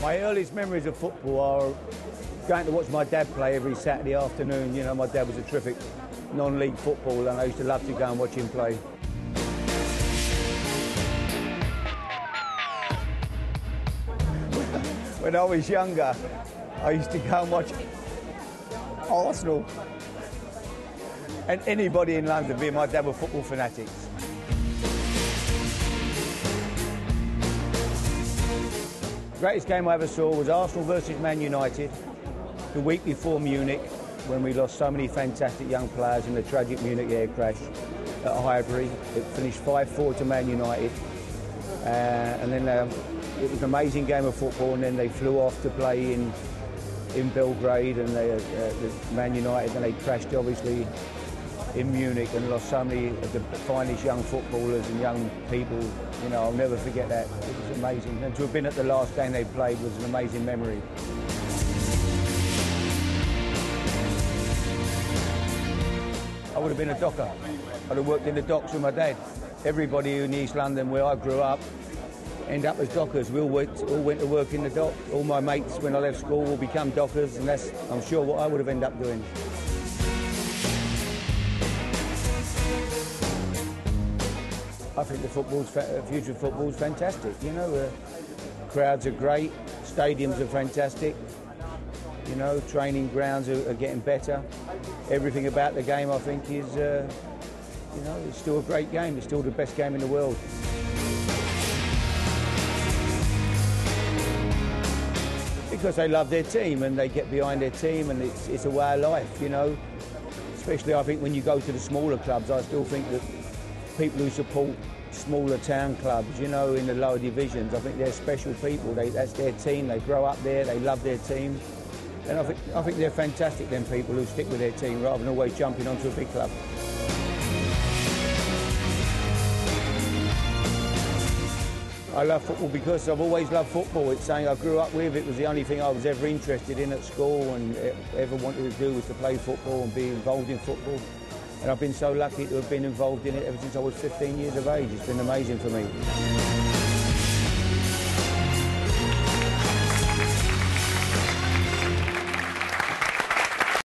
My earliest memories of football are going to watch my dad play every Saturday afternoon. You know, my dad was a terrific non-league footballer and I used to love to go and watch him play. When I was younger, I used to go and watch Arsenal and anybody in London, being my dad were football fanatics. The greatest game I ever saw was Arsenal versus Man United, the week before Munich, when we lost so many fantastic young players in the tragic Munich air crash at Highbury. It finished 5-4 to Man United, and then it was an amazing game of football, and then they flew off to play in Belgrade, and the Man United, and they crashed obviously in Munich and lost so many of the finest young footballers and young people. You know, I'll never forget that. It was amazing. And to have been at the last game they played was an amazing memory. I would have been a docker. I'd have worked in the docks with my dad. Everybody in East London, where I grew up, ended up as dockers. We all went to work in the dock. All my mates, when I left school, will become dockers, and that's, I'm sure, what I would have ended up doing. I think the future of football is fantastic. You know, crowds are great, stadiums are fantastic. You know, training grounds are getting better. Everything about the game, I think, is, you know, it's still a great game. It's still the best game in the world. Because they love their team and they get behind their team, and it's a way of life, you know. Especially, I think, when you go to the smaller clubs, I still think that people who support smaller town clubs, you know, in the lower divisions, I think they're special people. That's their team. They grow up there. They love their team. And I think they're fantastic, them people who stick with their team rather than always jumping onto a big club. I love football because I've always loved football. It's something I grew up with. It was the only thing I was ever interested in at school and ever wanted to do was to play football and be involved in football. And I've been so lucky to have been involved in it ever since I was 15 years of age. It's been amazing for me.